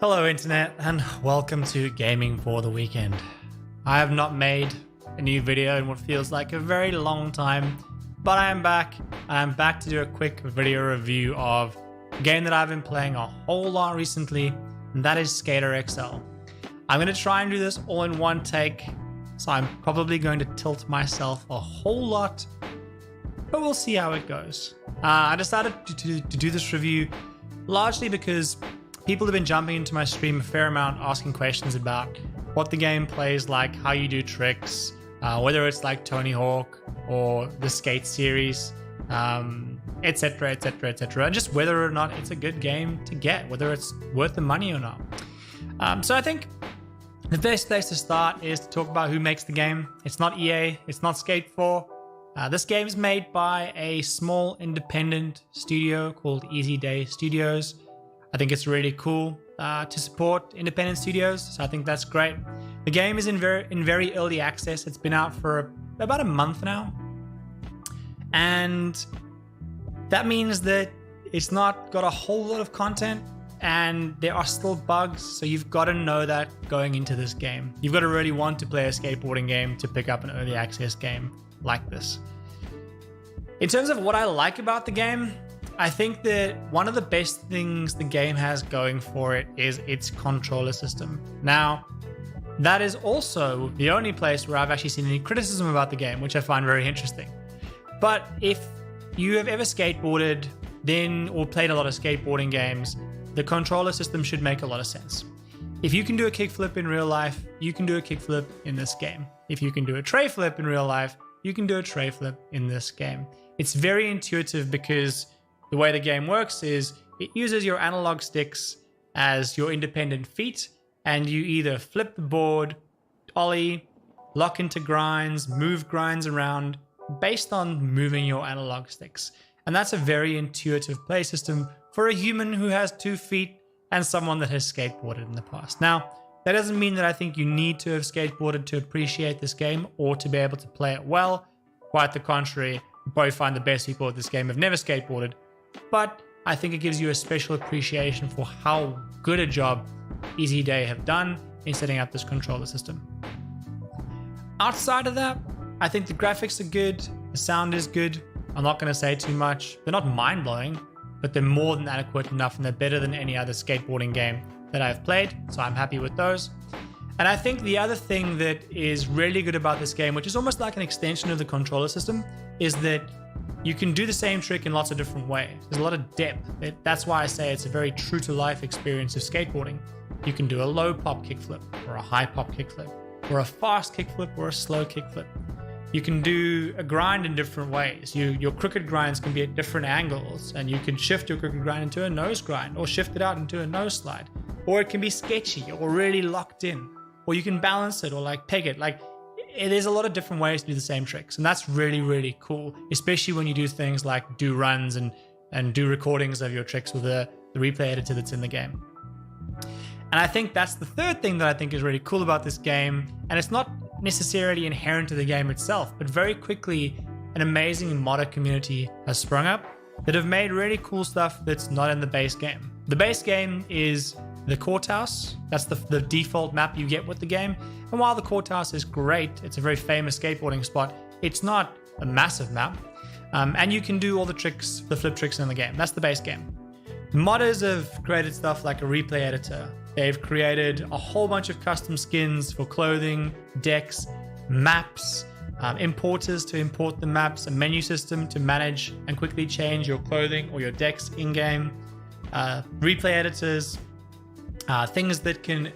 Hello Internet and welcome to Gaming for the Weekend. I have not made a new video in what feels like a very long time, but I am back and I'm back to do a quick video review of a game that I've been playing a whole lot recently, and that is Skater XL. I'm going to try and do this all in one take, so I'm probably going to tilt myself a whole lot, but we'll see how it goes. I decided to do this review largely because people have been jumping into my stream a fair amount asking questions about what the game plays like, how you do tricks, whether it's like Tony Hawk or the Skate series, etc, etc, etc, and just whether or not it's a good game to get, whether it's worth the money or not. So I think the best place to start is to talk about who makes the game. It's not EA, it's not Skate 4. This game is made by a small independent studio called Easy Day Studios. I think it's really cool to support independent studios, so I think that's great. The game is in very early access. It's been out for about a month now, and that means that it's not got a whole lot of content and there are still bugs, so you've got to know that going into this game. You've got to really want to play a skateboarding game to pick up an early access game like this. In terms of what I like about the game, I think that one of the best things the game has going for it is its controller system. Now, that is also the only place where I've actually seen any criticism about the game, which I find very interesting. But if you have ever skateboarded or played a lot of skateboarding games, the controller system should make a lot of sense. If you can do a kickflip in real life, you can do a kickflip in this game. If you can do a tray flip in real life, you can do a tray flip in this game. It's very intuitive because the way the game works is it uses your analog sticks as your independent feet, and you either flip the board, ollie, lock into grinds, move grinds around based on moving your analog sticks. And that's a very intuitive play system for a human who has 2 feet and someone that has skateboarded in the past. Now, that doesn't mean that I think you need to have skateboarded to appreciate this game or to be able to play it well. Quite the contrary, you probably find the best people at this game have never skateboarded. But I think it gives you a special appreciation for how good a job Easy Day have done in setting up this controller system. Outside of that, I think the graphics are good, the sound is good. I'm not going to say too much. They're not mind-blowing, but they're more than adequate enough, and they're better than any other skateboarding game that I've played, so I'm happy with those. And I think the other thing that is really good about this game, which is almost like an extension of the controller system, is that you can do the same trick in lots of different ways. There's a lot of depth. That's why I say it's a very true-to-life experience of skateboarding. You can do a low pop kickflip, or a high pop kickflip, or a fast kickflip, or a slow kickflip. You can do a grind in different ways. Your crooked grinds can be at different angles, and you can shift your crooked grind into a nose grind, or shift it out into a nose slide. Or it can be sketchy, or really locked in. Or you can balance it, or like peg it. There's a lot of different ways to do the same tricks, and that's really, really cool, especially when you do things like do runs and do recordings of your tricks with the replay editor that's in the game. And I think that's the third thing that I think is really cool about this game, and it's not necessarily inherent to the game itself, but very quickly an amazing modder community has sprung up that have made really cool stuff that's not in the base game. The base game is the courthouse. That's the default map you get with the game. And while the courthouse is great, it's a very famous skateboarding spot, it's not a massive map. And you can do all the tricks, the flip tricks in the game. That's the base game. Modders have created stuff like a replay editor. They've created a whole bunch of custom skins for clothing, decks, maps, importers to import the maps, a menu system to manage and quickly change your clothing or your decks in-game, replay editors, things that can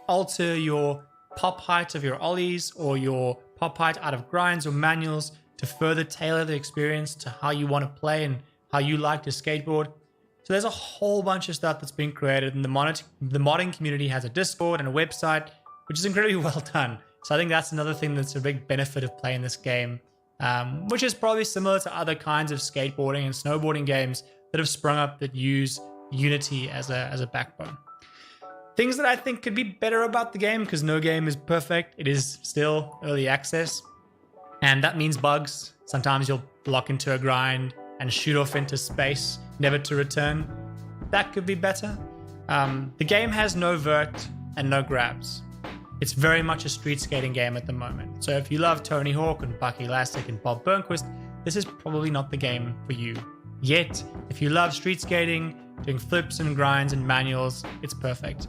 alter your pop height of your ollies or your pop height out of grinds or manuals to further tailor the experience to how you want to play and how you like to skateboard. So there's a whole bunch of stuff that's been created, and the modding community has a Discord and a website, which is incredibly well done. So I think that's another thing that's a big benefit of playing this game, which is probably similar to other kinds of skateboarding and snowboarding games that have sprung up that use Unity as a backbone. Things that I think could be better about the game, because no game is perfect. It is still early access, and that means bugs. Sometimes you'll block into a grind and shoot off into space, never to return. That could be better. The game has no vert and no grabs. It's very much a street skating game at the moment. So if you love Tony Hawk and Bucky Lasek and Bob Burnquist, this is probably not the game for you. Yet, if you love street skating, doing flips and grinds and manuals, it's perfect.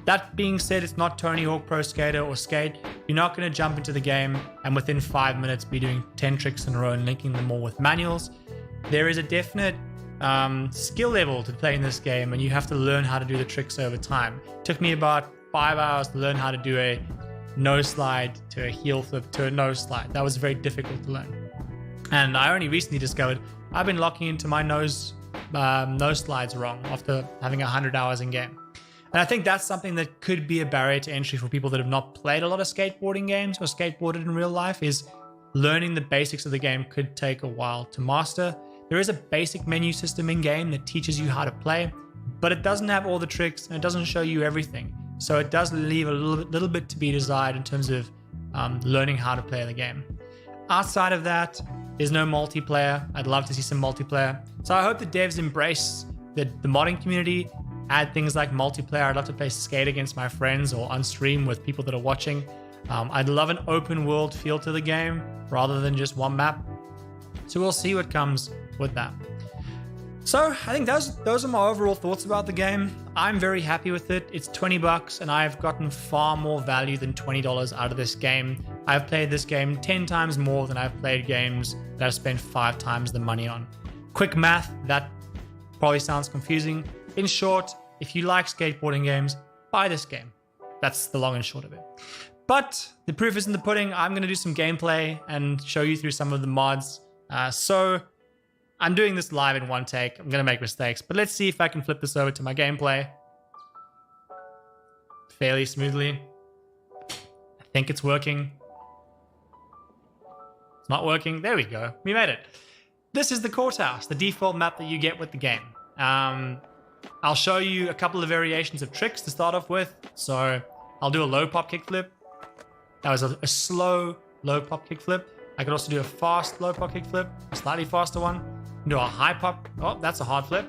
That being said, it's not Tony Hawk Pro Skater or Skate. You're not going to jump into the game and within 5 minutes be doing 10 tricks in a row and linking them all with manuals. There is a definite skill level to play in this game, and you have to learn how to do the tricks over time. It took me about 5 hours to learn how to do a nose slide to a heel flip to a nose slide. That was very difficult to learn. And I only recently discovered I've been locking into my nose slides wrong after having 100 hours in game. And I think that's something that could be a barrier to entry for people that have not played a lot of skateboarding games or skateboarded in real life, is learning the basics of the game could take a while to master. There is a basic menu system in game that teaches you how to play, but it doesn't have all the tricks and it doesn't show you everything. So it does leave a little bit to be desired in terms of learning how to play the game. Outside of that, there's no multiplayer. I'd love to see some multiplayer. So I hope the devs embrace the modding community, add things like multiplayer. I'd love to play Skate against my friends or on stream with people that are watching. I'd love an open world feel to the game rather than just one map. So we'll see what comes with that. So I think those are my overall thoughts about the game. I'm very happy with it. It's $20 and I've gotten far more value than $20 out of this game. I've played this game 10 times more than I've played games that I've spent 5 times the money on. Quick math, that probably sounds confusing. In short, if you like skateboarding games, buy this game. That's the long and short of it. But the proof is in the pudding. I'm going to do some gameplay and show you through some of the mods. So I'm doing this live in one take. I'm going to make mistakes, but let's see if I can flip this over to my gameplay fairly smoothly. I think it's working. It's not working. There we go. We made it. This is the courthouse, the default map that you get with the game. I'll show you a couple of variations of tricks to start off with. So I'll do a low pop kickflip. That was a slow low pop kickflip. I could also do a fast low pop kickflip, a slightly faster one. Do a high pop. Oh, that's a hard flip.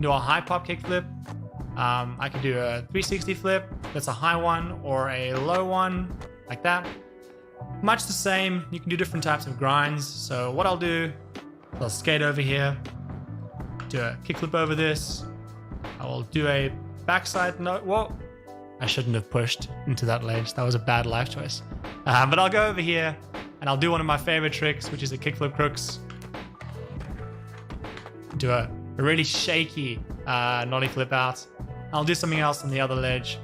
Do a high pop kick flip. I can do a 360 flip. That's a high one or a low one, like that. Much the same. You can do different types of grinds. So what I'll do, I'll skate over here, do a kick flip over this. I will do a backside note. Whoa, I shouldn't have pushed into that ledge. That was a bad life choice. But I'll go over here and I'll do one of my favorite tricks, which is a kickflip crooks. Do a really shaky nollie flip out. I'll do something else on the other ledge.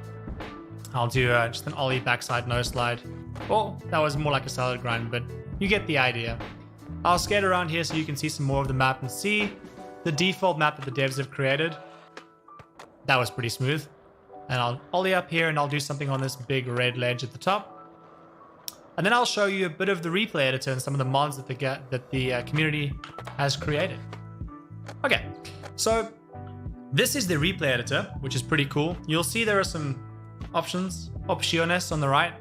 I'll do just an ollie backside nose slide. Oh, that was more like a solid grind, but you get the idea. I'll skate around here so you can see some more of the map and see the default map that the devs have created. That was pretty smooth. And I'll ollie up here and I'll do something on this big red ledge at the top. And then I'll show you a bit of the replay editor and some of the mods that the community has created. Okay, so this is the replay editor, which is pretty cool. You'll see there are some options on the right.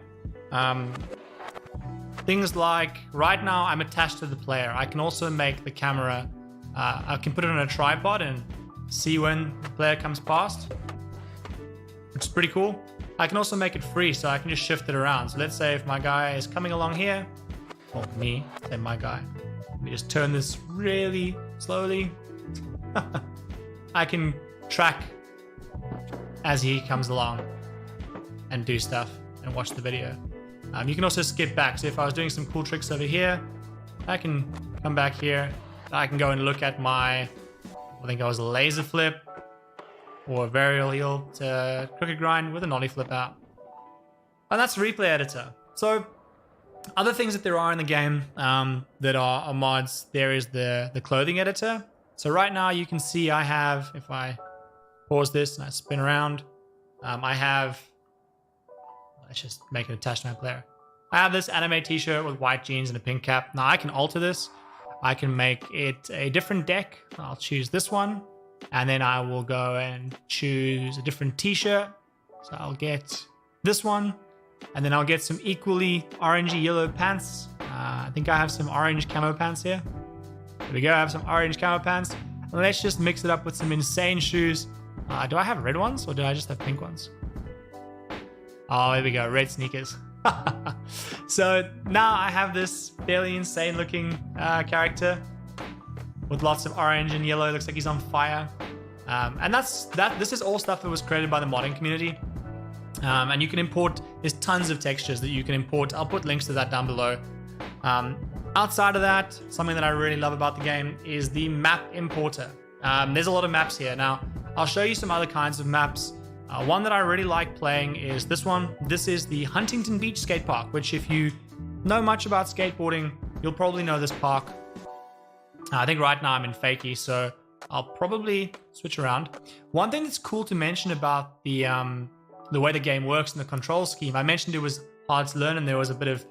Things like, right now I'm attached to the player. I can also make the camera, I can put it on a tripod and see when the player comes past, which is pretty cool. I can also make it free, so I can just shift it around. So let's say if my guy is coming along here, or me, say my guy, let me just turn this really slowly. I can track as he comes along and do stuff and watch the video. You can also skip back. So if I was doing some cool tricks over here, I can come back here. I can go and look at my, I think I was a laser flip or a varial heel to crooked grind with a nollie flip out. And that's the replay editor. So other things that there are in the game that are mods, there is the clothing editor. So right now you can see I have, if I pause this and I spin around, I have, let's just make it attached to my player. I have this anime t-shirt with white jeans and a pink cap. Now I can alter this. I can make it a different deck. I'll choose this one and then I will go and choose a different t-shirt. So I'll get this one and then I'll get some equally orangey yellow pants. I think I have some orange camo pants here. There we go, I have some orange camo pants. And let's just mix it up with some insane shoes. Do I have red ones or do I just have pink ones? Oh, here we go, red sneakers. So now I have this fairly insane looking character with lots of orange and yellow. Looks like he's on fire. And this is all stuff that was created by the modding community. And you can import, there's tons of textures that you can import. I'll put links to that down below. Outside of that, something that I really love about the game is the map importer. There's a lot of maps here. Now, I'll show you some other kinds of maps. One that I really like playing is this one. This is the Huntington Beach Skate Park, which if you know much about skateboarding, you'll probably know this park. I think right now I'm in Fakie, so I'll probably switch around. One thing that's cool to mention about the way the game works and the control scheme, I mentioned it was hard to learn and there was a bit of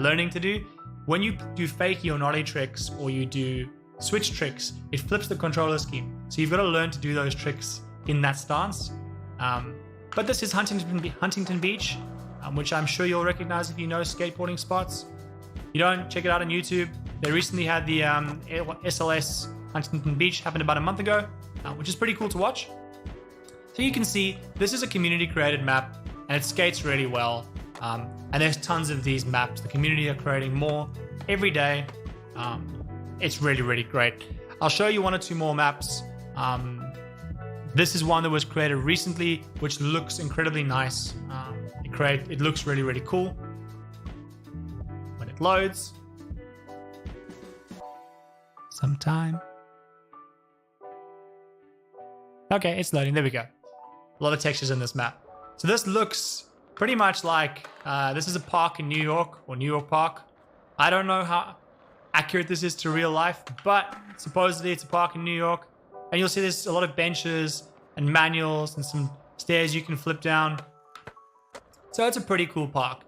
learning to do. When you do fakie or nollie tricks or you do switch tricks, it flips the controller scheme. So you've got to learn to do those tricks in that stance. But this is Huntington Beach, which I'm sure you'll recognize if you know skateboarding spots. If you don't, check it out on YouTube. They recently had the SLS Huntington Beach, happened about a month ago, which is pretty cool to watch. So you can see this is a community created map and it skates really well. And there's tons of these maps. The community are creating more every day. It's really, really great. I'll show you one or two more maps. This is one that was created recently, which looks incredibly nice. It looks really, really cool. When it loads. Some time. Okay, it's loading. There we go. A lot of textures in this map. So this looks pretty much like, this is a park in New York, or New York Park. I don't know how accurate this is to real life, but supposedly it's a park in New York. And you'll see there's a lot of benches and manuals and some stairs you can flip down. So it's a pretty cool park.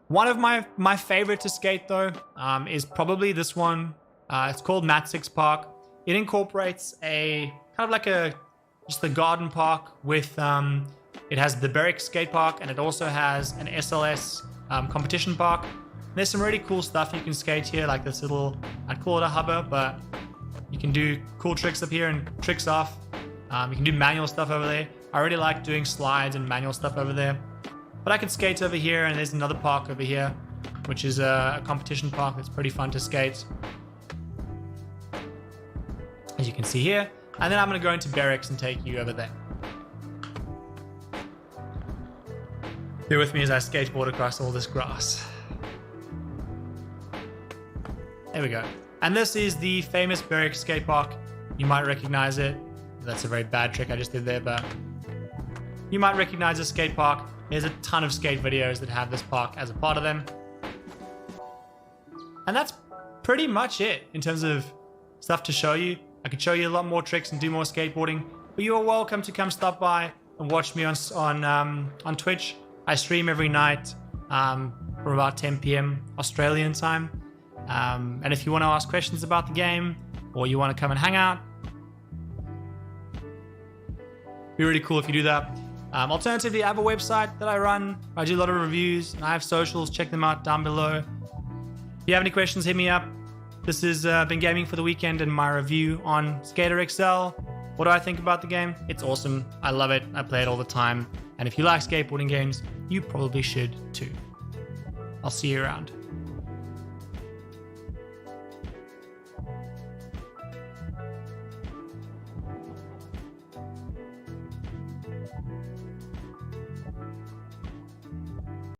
One of my favorite to skate though is probably this one. It's called Mat 6 Park. It incorporates a kind of like just a garden park with, it has the Berwick skate park and it also has an SLS competition park. And there's some really cool stuff you can skate here, like this little, I'd call it a hubba, but you can do cool tricks up here and tricks off. You can do manual stuff over there. I really like doing slides and manual stuff over there. But I can skate over here, and there's another park over here, which is a competition park that's pretty fun to skate. As you can see here. And then I'm going to go into Berwick's and take you over there. Bear with me as I skateboard across all this grass. There we go. And this is the famous Berwick skate park. You might recognize it. That's a very bad trick I just did there, but you might recognize this skate park. There's a ton of skate videos that have this park as a part of them. And that's pretty much it in terms of stuff to show you. I could show you a lot more tricks and do more skateboarding, but you are welcome to come stop by and watch me on Twitch. I stream every night from about 10 p.m. Australian time. And if you want to ask questions about the game or you want to come and hang out, be really cool if you do that. Alternatively, I have a website that I run. I do a lot of reviews and I have socials. Check them out down below. If you have any questions, hit me up. This has been Gaming for the Weekend and my review on Skater XL. What do I think about the game? It's awesome. I love it. I play it all the time. And if you like skateboarding games, you probably should too. I'll see you around.